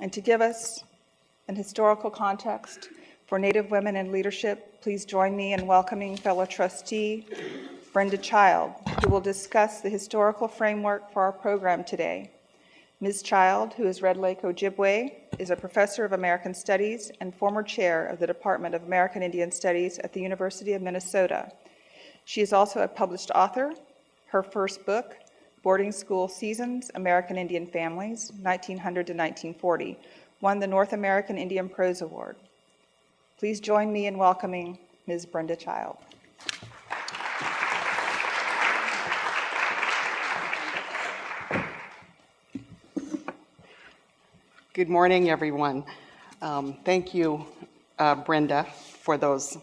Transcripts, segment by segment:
And to give us an historical context for Native women in leadership, please join me in welcoming fellow trustee Brenda Child, who will discuss the historical framework for our program today. Ms. Child, who is Red Lake Ojibwe, is a professor of American Studies and former chair of the Department of American Indian Studies at the University of Minnesota. She is also a published author. Her first book, Boarding School Seasons, American Indian Families, 1900 to 1940, won the North American Indian Prose Award. Please join me in welcoming Ms. Brenda Child. Good morning, everyone. Thank you, Brenda, for those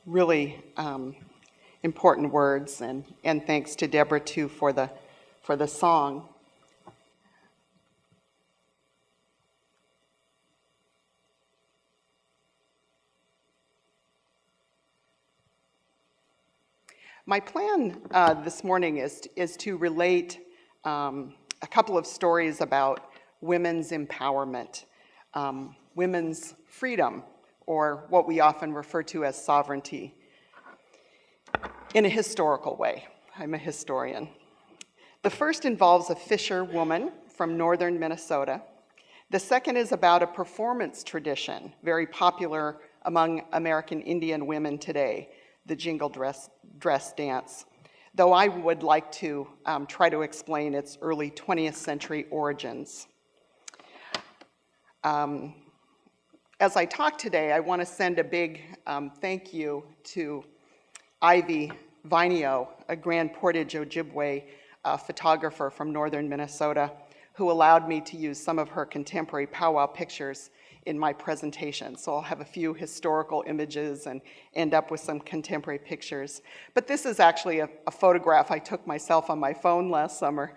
really important words, and thanks to Deborah too for the song. My plan this morning is to relate a couple of stories about women's empowerment, women's freedom, or what we often refer to as sovereignty, in a historical way. I'm a historian. The first involves a fisher woman from northern Minnesota. The second is about a performance tradition, very popular among American Indian women today, the jingle dress dance, though I would like to try to explain its early 20th century origins. As I talk today, I want to send a big thank you to Ivy Vineo, a Grand Portage Ojibwe photographer from northern Minnesota, who allowed me to use some of her contemporary powwow pictures in my presentation. So I'll have a few historical images and end up with some contemporary pictures. But this is actually a photograph I took myself on my phone last summer,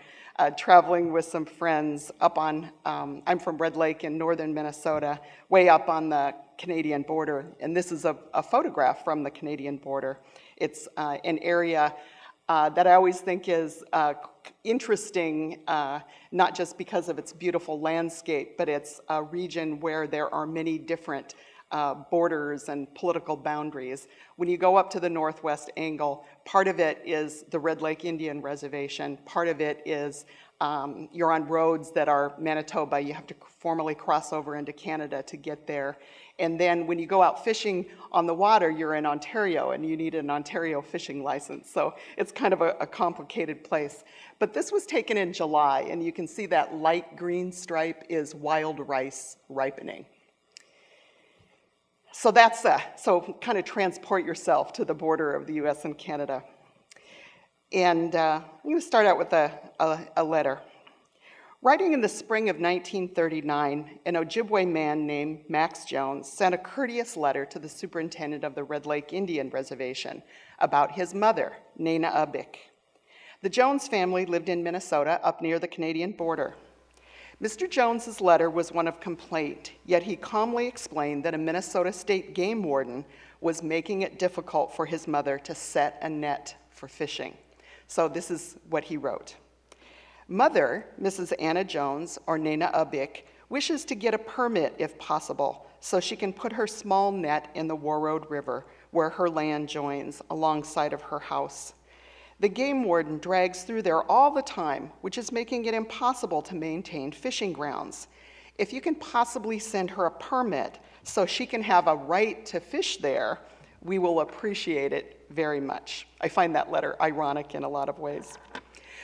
traveling with some friends up on, I'm from Red Lake in northern Minnesota, way up on the Canadian border. And this is a photograph from the Canadian border. It's an area that I always think is interesting, not just because of its beautiful landscape, but it's a region where there are many different borders and political boundaries. When you go up to the northwest angle, part of it is the Red Lake Indian Reservation, part of it is you're on roads that are Manitoba, you have to formally cross over into Canada to get there. And then when you go out fishing on the water, you're in Ontario and you need an Ontario fishing license. So it's kind of a complicated place. But this was taken in July, and you can see that light green stripe is wild rice ripening. So that's so kind of transport yourself to the border of the US and Canada. And I'm going to start out with a letter. Writing in the spring of 1939, an Ojibwe man named Max Jones sent a courteous letter to the superintendent of the Red Lake Indian Reservation about his mother, Nana Abik. The Jones family lived in Minnesota up near the Canadian border. Mr. Jones's letter was one of complaint, yet he calmly explained that a Minnesota state game warden was making it difficult for his mother to set a net for fishing. So this is what he wrote. Mother, Mrs. Anna Jones, or Nana Abik, wishes to get a permit if possible, so she can put her small net in the Warroad River, where her land joins, alongside of her house. The game warden drags through there all the time, which is making it impossible to maintain fishing grounds. If you can possibly send her a permit so she can have a right to fish there, we will appreciate it very much. I find that letter ironic in a lot of ways.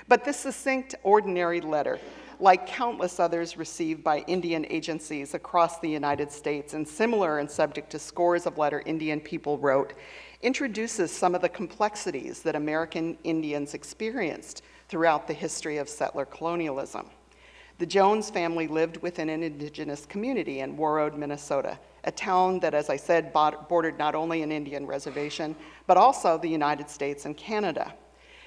But this succinct, ordinary letter, like countless others received by Indian agencies across the United States and similar and subject to scores of letters Indian people wrote, introduces some of the complexities that American Indians experienced throughout the history of settler colonialism. The Jones family lived within an indigenous community in Warroad, Minnesota, a town that, as I said, bordered not only an Indian reservation, but also the United States and Canada.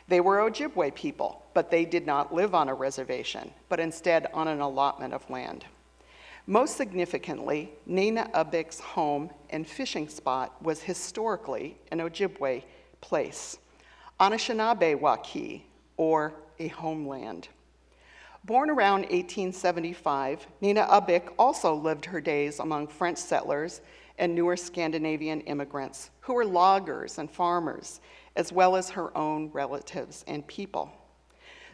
They were Ojibwe people, but they did not live on a reservation, but instead on an allotment of land. Most significantly, Nana Abik's home and fishing spot was historically an Ojibwe place, Anishinaabe Waki, or a homeland. Born around 1875, Nina Ubik also lived her days among French settlers and newer Scandinavian immigrants who were loggers and farmers, as well as her own relatives and people.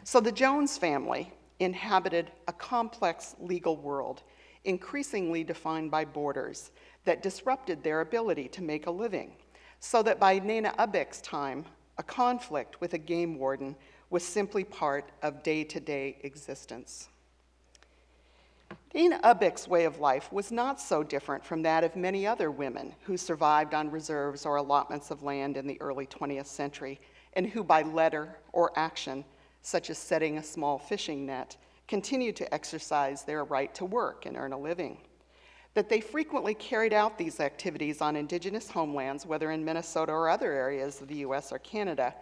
So the Jones family inhabited a complex legal world, increasingly defined by borders that disrupted their ability to make a living, so that by Nina Ubik's time, a conflict with a game warden was simply part of day-to-day existence. Nina Ubik's way of life was not so different from that of many other women who survived on reserves or allotments of land in the early 20th century, and who by letter or action, such as setting a small fishing net, continued to exercise their right to work and earn a living. That they frequently carried out these activities on indigenous homelands, whether in Minnesota or other areas of the US or Canada,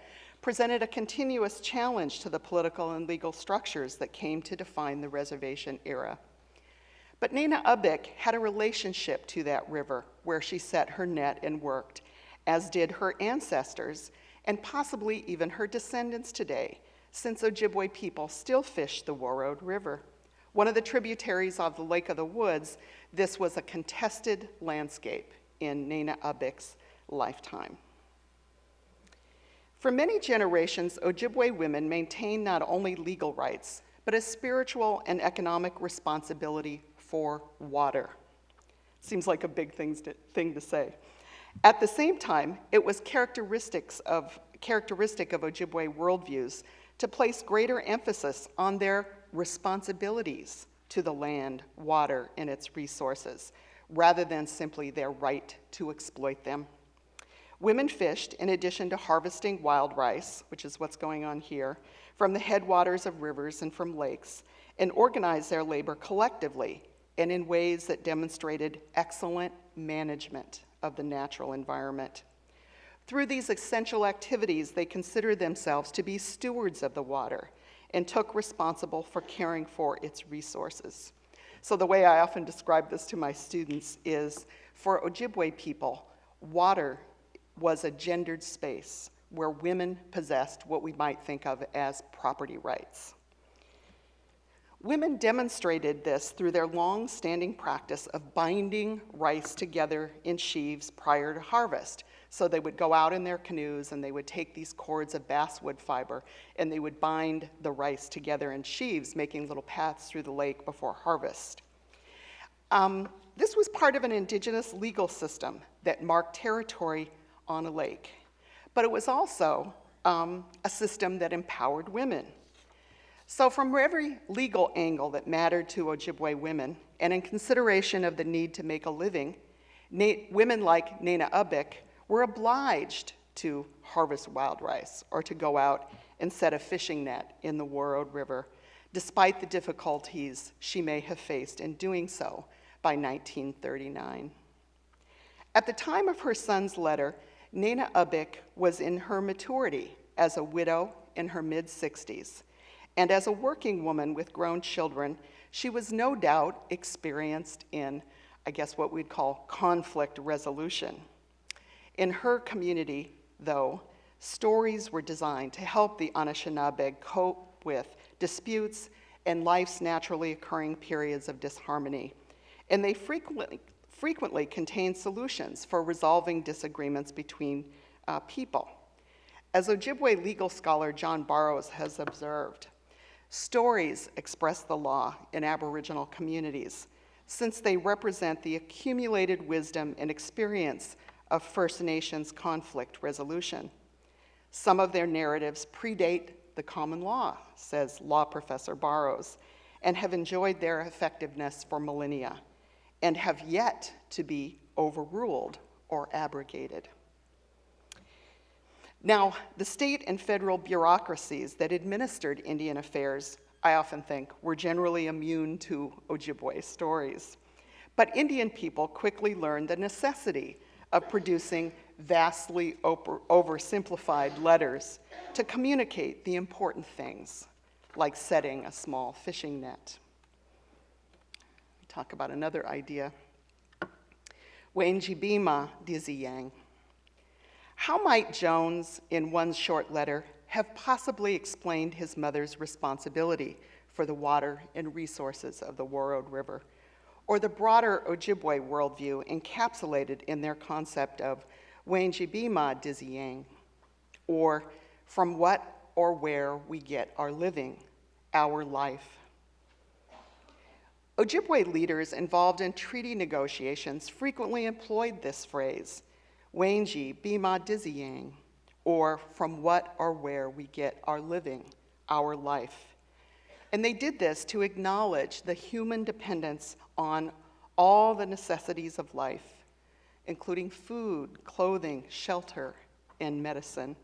presented a continuous challenge to the political and legal structures that came to define the reservation era. But Nina Ubik had a relationship to that river where she set her net and worked, as did her ancestors, and possibly even her descendants today, since Ojibwe people still fish the Warroad River. One of the tributaries of the Lake of the Woods, this was a contested landscape in Nina Ubik's lifetime. For many generations, Ojibwe women maintained not only legal rights, but a spiritual and economic responsibility for water. Seems like a big thing to say. At the same time, it was characteristic of Ojibwe worldviews to place greater emphasis on their responsibilities to the land, water, and its resources, rather than simply their right to exploit them. Women fished in addition to harvesting wild rice, which is what's going on here, from the headwaters of rivers and from lakes, and organized their labor collectively and in ways that demonstrated excellent management of the natural environment. Through these essential activities, they considered themselves to be stewards of the water and took responsible for caring for its resources. So the way I often describe this to my students is, for Ojibwe people, water was a gendered space where women possessed what we might think of as property rights. Women demonstrated this through their long-standing practice of binding rice together in sheaves prior to harvest. So they would go out in their canoes and they would take these cords of basswood fiber and they would bind the rice together in sheaves, making little paths through the lake before harvest. This was part of an indigenous legal system that marked territory on a lake, but it was also a system that empowered women. So from every legal angle that mattered to Ojibwe women, and in consideration of the need to make a living, women like Nina Ubik were obliged to harvest wild rice or to go out and set a fishing net in the Warroad River, despite the difficulties she may have faced in doing so by 1939. At the time of her son's letter, Nina Ubik was in her maturity as a widow in her mid-60s, and as a working woman with grown children, she was no doubt experienced in, I guess, what we'd call conflict resolution. In her community, though, stories were designed to help the Anishinaabe cope with disputes and life's naturally occurring periods of disharmony, and they frequently contain solutions for resolving disagreements between people. As Ojibwe legal scholar John Barrows has observed, stories express the law in Aboriginal communities, since they represent the accumulated wisdom and experience of First Nations conflict resolution. Some of their narratives predate the common law, says law professor Barrows, and have enjoyed their effectiveness for millennia, and have yet to be overruled or abrogated. Now, the state and federal bureaucracies that administered Indian affairs, I often think, were generally immune to Ojibwe stories. But Indian people quickly learned the necessity of producing vastly oversimplified letters to communicate the important things, like setting a small fishing net. Talk about another idea. Wenjibima Diziyang. How might Jones, in one short letter, have possibly explained his mother's responsibility for for the water and resources of the Warroad River, or the broader Ojibwe worldview encapsulated in their concept of Wangibima Diziyang, or from what or where we get our living, our life. Ojibwe leaders involved in treaty negotiations frequently employed this phrase, Wangibima Diziyang, or from what or where we get our living, our life. And they did this to acknowledge the human dependence on all the necessities of life, including food, clothing, shelter, and medicine.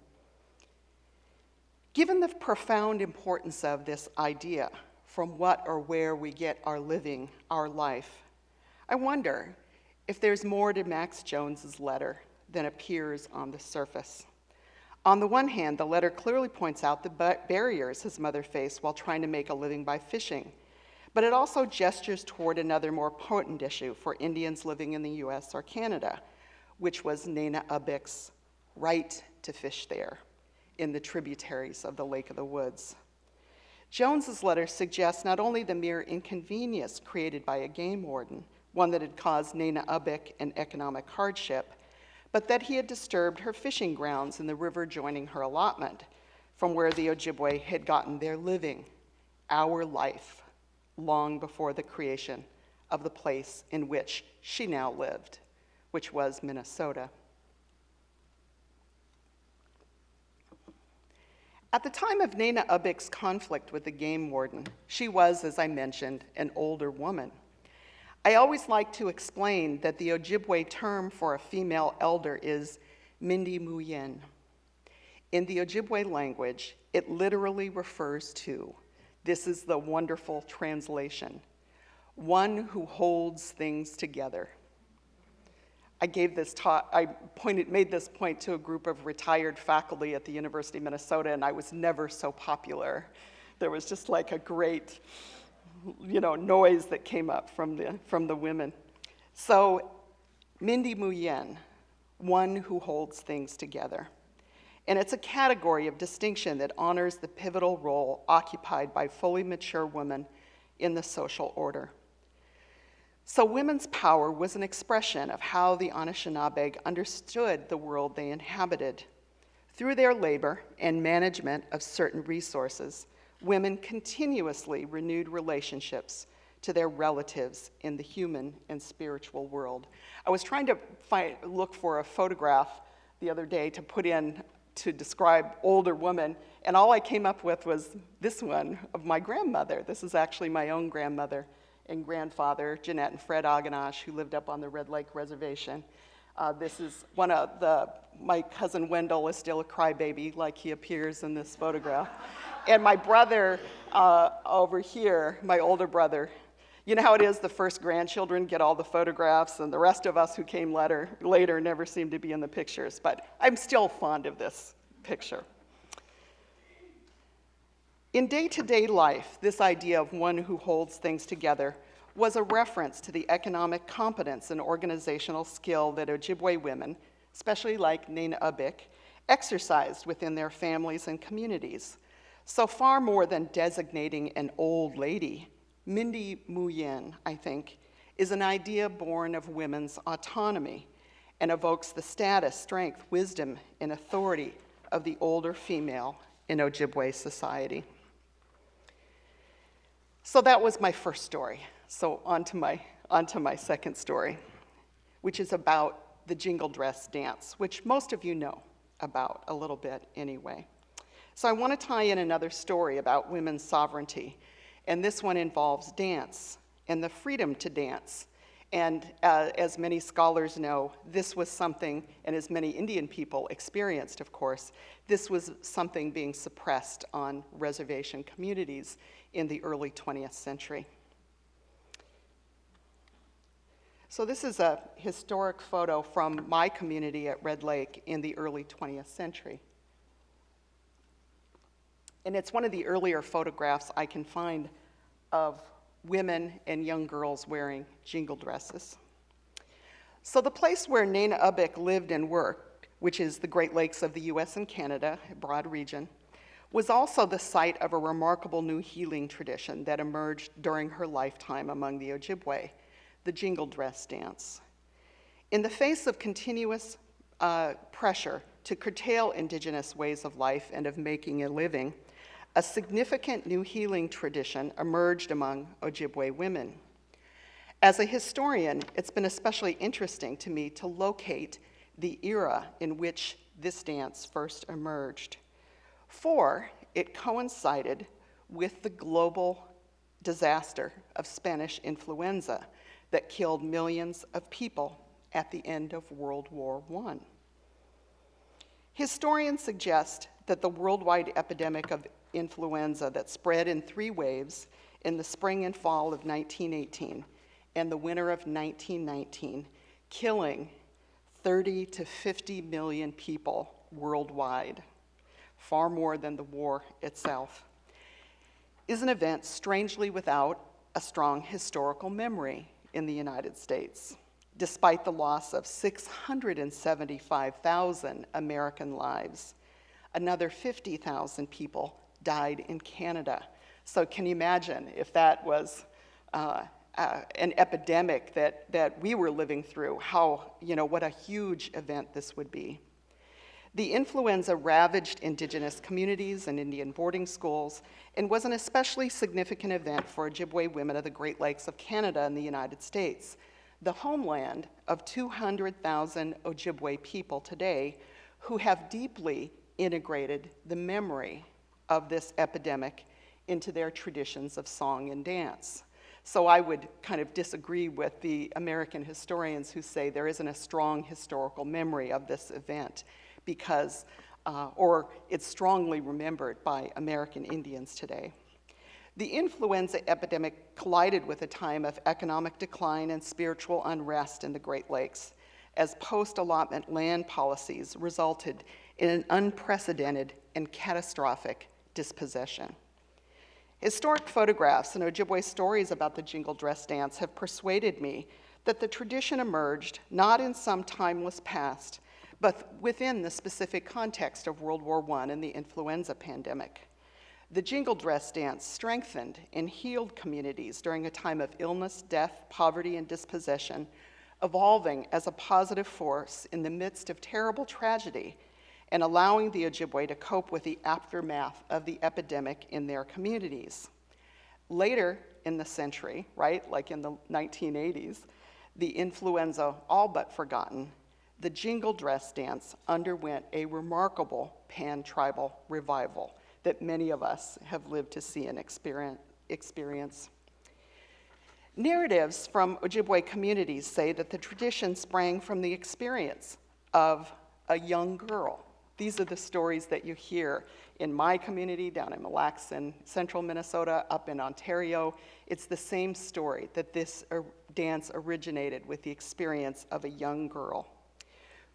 Given the profound importance of this idea, from what or where we get our living, our life, I wonder if there's more to Max Jones's letter than appears on the surface. On the one hand, the letter clearly points out the barriers his mother faced while trying to make a living by fishing, but it also gestures toward another more potent issue for Indians living in the US or Canada, which was Nana-Abik's right to fish there in the tributaries of the Lake of the Woods. Jones's letter suggests not only the mere inconvenience created by a game warden, one that had caused Nana-Abik an economic hardship, but that he had disturbed her fishing grounds in the river joining her allotment, from where the Ojibwe had gotten their living, our life, long before the creation of the place in which she now lived, which was Minnesota. At the time of Nana-Abik's conflict with the game warden, she was, as I mentioned, an older woman. I always like to explain that the Ojibwe term for a female elder is Mindi Muyen. In the Ojibwe language, it literally refers to, this is the wonderful translation, one who holds things together. I gave this talk, made this point to a group of retired faculty at the University of Minnesota, and I was never so popular. There was just like a great, noise that came up from the women. So, Mindi Muyen, one who holds things together. And it's a category of distinction that honors the pivotal role occupied by fully mature women in the social order. So women's power was an expression of how the Anishinaabe understood the world they inhabited. Through their labor and management of certain resources, women continuously renewed relationships to their relatives in the human and spiritual world. I was trying to look for a photograph the other day to put in to describe older women, and all I came up with was this one of my grandmother. This is actually my own grandmother and grandfather, Jeanette and Fred Aganash, who lived up on the Red Lake Reservation. This is my cousin Wendell is still a crybaby, like he appears in this photograph. And my brother over here, my older brother, you know how it is, the first grandchildren get all the photographs, and the rest of us who came later never seem to be in the pictures, but I'm still fond of this picture. In day-to-day life, this idea of one who holds things together was a reference to the economic competence and organizational skill that Ojibwe women, especially like Nana-Abik, exercised within their families and communities. So far more than designating an old lady, Mindi Muyen, I think, is an idea born of women's autonomy and evokes the status, strength, wisdom, and authority of the older female in Ojibwe society. So that was my first story. So on to my second story, which is about the jingle dress dance, which most of you know about a little bit anyway. So I want to tie in another story about women's sovereignty, and this one involves dance and the freedom to dance. And as many scholars know, this was something, and as many Indian people experienced, of course, this was something being suppressed on reservation communities in the early 20th century. So this is a historic photo from my community at Red Lake in the early 20th century. And it's one of the earlier photographs I can find of women and young girls wearing jingle dresses. So the place where Nana-Abik lived and worked, which is the Great Lakes of the US and Canada, a broad region, was also the site of a remarkable new healing tradition that emerged during her lifetime among the Ojibwe, the jingle dress dance. In the face of continuous pressure to curtail indigenous ways of life and of making a living, a significant new healing tradition emerged among Ojibwe women. As a historian, it's been especially interesting to me to locate the era in which this dance first emerged, for it coincided with the global disaster of Spanish influenza that killed millions of people at the end of World War I. Historians suggest that the worldwide epidemic of influenza that spread in 3 waves in the spring and fall of 1918 and the winter of 1919, killing 30 to 50 million people worldwide, far more than the war itself, is an event strangely without a strong historical memory in the United States, despite the loss of 675,000 American lives. Another 50,000 people died in Canada. So can you imagine if that was an epidemic that we were living through, what a huge event this would be. The influenza ravaged indigenous communities and Indian boarding schools and was an especially significant event for Ojibwe women of the Great Lakes of Canada and the United States, the homeland of 200,000 Ojibwe people today who have deeply integrated the memory of this epidemic into their traditions of song and dance. So I would kind of disagree with the American historians who say there isn't a strong historical memory of this event because, or it's strongly remembered by American Indians today. The influenza epidemic collided with a time of economic decline and spiritual unrest in the Great Lakes as post-allotment land policies resulted in an unprecedented and catastrophic dispossession. Historic photographs and Ojibwe stories about the jingle dress dance have persuaded me that the tradition emerged not in some timeless past, but within the specific context of World War I and the influenza pandemic. The jingle dress dance strengthened and healed communities during a time of illness, death, poverty, and dispossession, evolving as a positive force in the midst of terrible tragedy and allowing the Ojibwe to cope with the aftermath of the epidemic in their communities. Later in the century, right, like in the 1980s, the influenza all but forgotten, the jingle dress dance underwent a remarkable pan-tribal revival that many of us have lived to see and experience. Narratives from Ojibwe communities say that the tradition sprang from the experience of a young girl. These are the stories that you hear in my community, down in Mille Lacs in central Minnesota, up in Ontario. It's the same story, that this dance originated with the experience of a young girl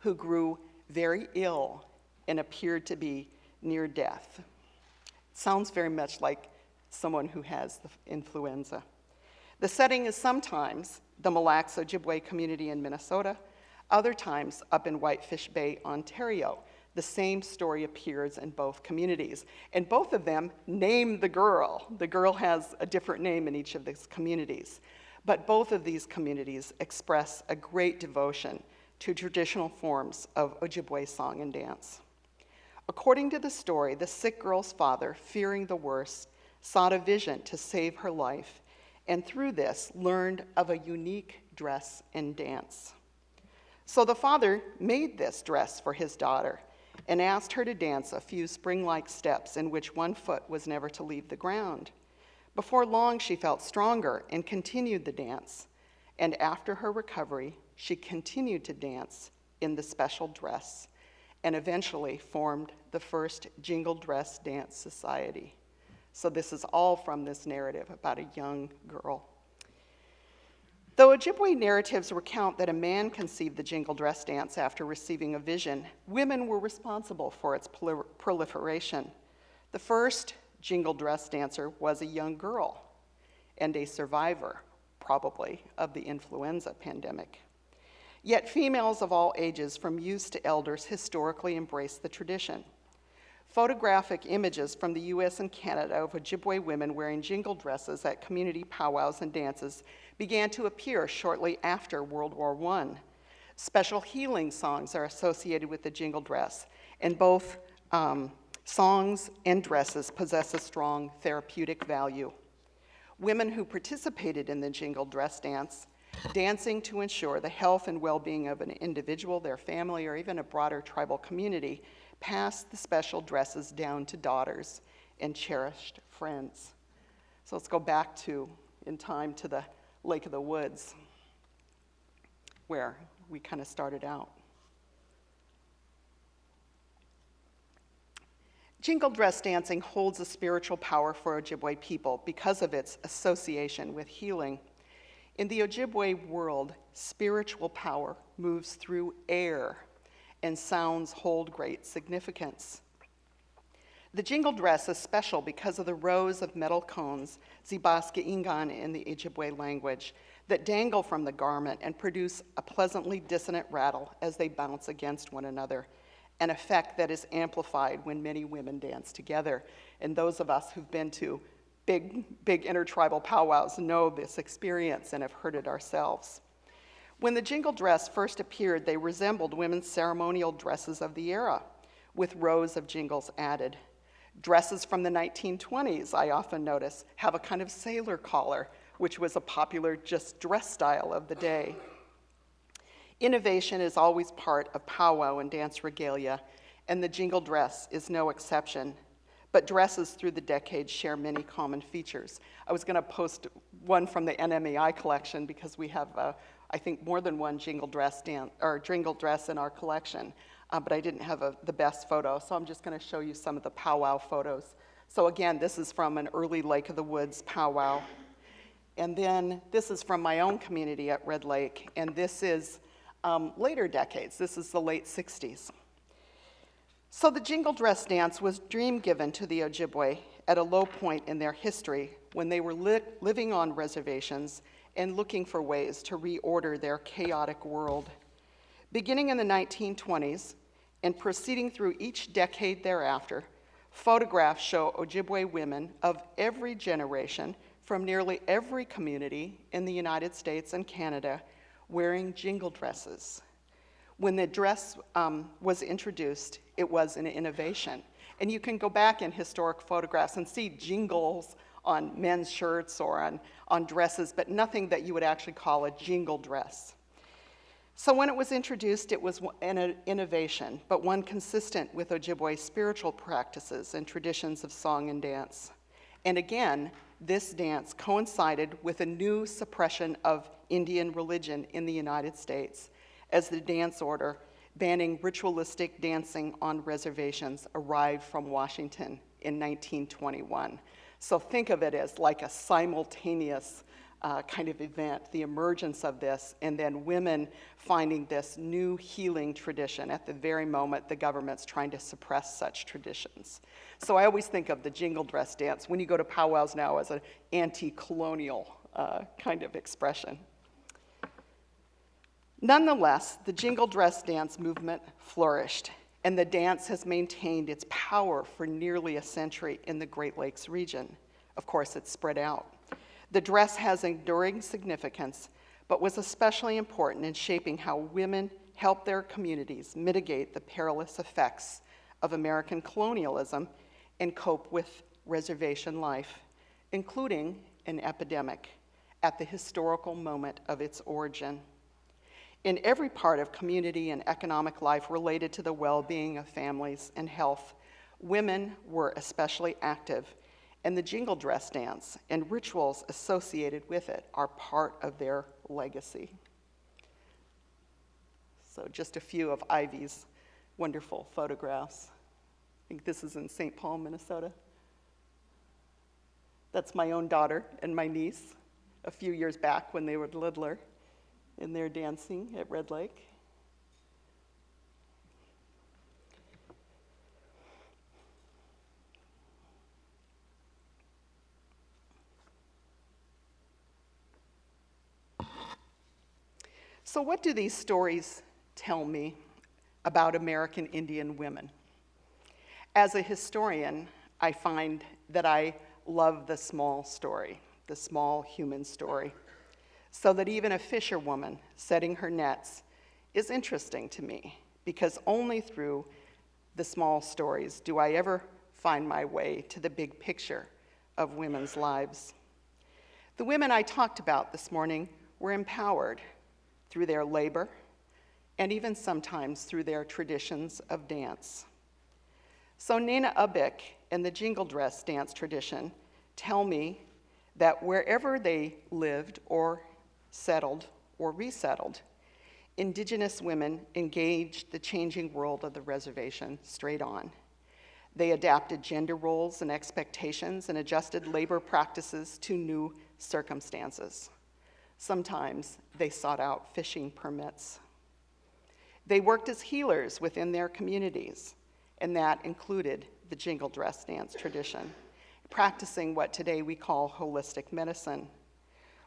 who grew very ill and appeared to be near death. Sounds very much like someone who has the influenza. The setting is sometimes the Mille Lacs Ojibwe community in Minnesota, other times up in Whitefish Bay, Ontario. The same story appears in both communities. And both of them name the girl. The girl has a different name in each of these communities. But both of these communities express a great devotion to traditional forms of Ojibwe song and dance. According to the story, the sick girl's father, fearing the worst, sought a vision to save her life, and through this learned of a unique dress and dance. So the father made this dress for his daughter and asked her to dance a few spring-like steps in which one foot was never to leave the ground. Before long, she felt stronger and continued the dance, and after her recovery, she continued to dance in the special dress and eventually formed the first Jingle Dress Dance Society. So this is all from this narrative about a young girl. Though Ojibwe narratives recount that a man conceived the jingle dress dance after receiving a vision, women were responsible for its proliferation. The first jingle dress dancer was a young girl and a survivor, probably, of the influenza pandemic. Yet females of all ages, from youths to elders, historically embraced the tradition. Photographic images from the US and Canada of Ojibwe women wearing jingle dresses at community powwows and dances began to appear shortly after World War I. Special healing songs are associated with the jingle dress, and both songs and dresses possess a strong therapeutic value. Women who participated in the jingle dress dance, dancing to ensure the health and well-being of an individual, their family, or even a broader tribal community, passed the special dresses down to daughters and cherished friends. So let's go back in time to the Lake of the Woods, where we kind of started out. Jingle dress dancing holds a spiritual power for Ojibwe people because of its association with healing. In the Ojibwe world, spiritual power moves through air, and sounds hold great significance. The jingle dress is special because of the rows of metal cones, zibaska ingan in the Ojibwe language, that dangle from the garment and produce a pleasantly dissonant rattle as they bounce against one another, an effect that is amplified when many women dance together. And those of us who've been to big intertribal powwows know this experience and have heard it ourselves. When the jingle dress first appeared, they resembled women's ceremonial dresses of the era, with rows of jingles added. Dresses from the 1920s, I often notice, have a kind of sailor collar, which was a popular just dress style of the day. Innovation is always part of powwow and dance regalia, and the jingle dress is no exception. But dresses through the decades share many common features. I was going to post one from the NMEI collection because we have, I think, more than one jingle dress in our collection, but I didn't have the best photo, so I'm just going to show you some of the powwow photos. So again, this is from an early Lake of the Woods powwow. And then this is from my own community at Red Lake, and this is later decades. This is the late 60s. So the jingle dress dance was dream given to the Ojibwe at a low point in their history when they were living on reservations and looking for ways to reorder their chaotic world. Beginning in the 1920s and proceeding through each decade thereafter, photographs show Ojibwe women of every generation from nearly every community in the United States and Canada wearing jingle dresses. When the dress was introduced, it was an innovation. And you can go back in historic photographs and see jingles on men's shirts or on dresses, but nothing that you would actually call a jingle dress. So when it was introduced, it was an innovation, but one consistent with Ojibwe spiritual practices and traditions of song and dance. And again, this dance coincided with a new suppression of Indian religion in the United States, as the dance order banning ritualistic dancing on reservations arrived from Washington in 1921. So think of it as like a simultaneous kind of event, the emergence of this, and then women finding this new healing tradition at the very moment the government's trying to suppress such traditions. So I always think of the jingle dress dance when you go to powwows now as an anti-colonial kind of expression. Nonetheless, the jingle dress dance movement flourished, and the dance has maintained its power for nearly a century in the Great Lakes region. Of course, it's spread out. The dress has enduring significance, but was especially important in shaping how women helped their communities mitigate the perilous effects of American colonialism and cope with reservation life, including an epidemic at the historical moment of its origin. In every part of community and economic life related to the well-being of families and health, women were especially active, and the jingle dress dance and rituals associated with it are part of their legacy. So just a few of Ivy's wonderful photographs. I think this is in St. Paul, Minnesota. That's my own daughter and my niece a few years back when they were littler, and they're dancing at Red Lake. So what do these stories tell me about American Indian women? As a historian, I find that I love the small story, the small human story, so that even a fisherwoman setting her nets is interesting to me, because only through the small stories do I ever find my way to the big picture of women's lives. The women I talked about this morning were empowered through their labor and even sometimes through their traditions of dance. So Nina Abik and the jingle dress dance tradition tell me that wherever they lived or settled or resettled, Indigenous women engaged the changing world of the reservation straight on. They adapted gender roles and expectations and adjusted labor practices to new circumstances. Sometimes they sought out fishing permits. They worked as healers within their communities, and that included the jingle dress dance tradition, practicing what today we call holistic medicine.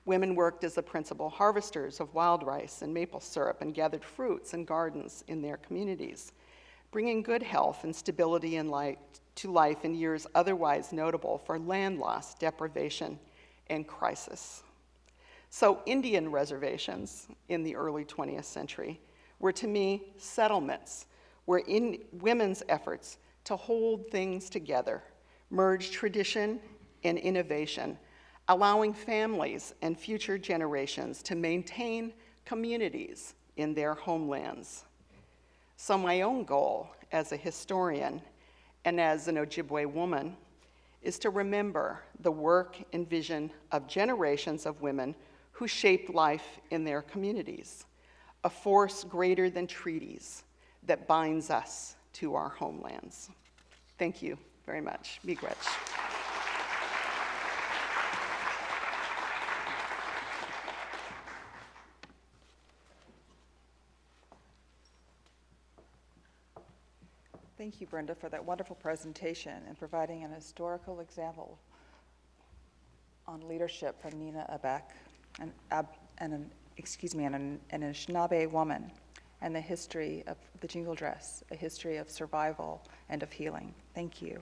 Women worked as the principal harvesters of wild rice and maple syrup and gathered fruits and gardens in their communities, bringing good health and stability to life in years otherwise notable for land loss, deprivation, and crisis. So Indian reservations in the early 20th century were, to me, settlements where women's efforts to hold things together merge tradition and innovation, allowing families and future generations to maintain communities in their homelands. So my own goal as a historian and as an Ojibwe woman is to remember the work and vision of generations of women who shaped life in their communities, a force greater than treaties that binds us to our homelands. Thank you very much. Miigwech. Thank you, Brenda, for that wonderful presentation and providing an historical example on leadership from Nina Abek, an Anishinaabe woman, and the history of the jingle dress, a history of survival and of healing. Thank you.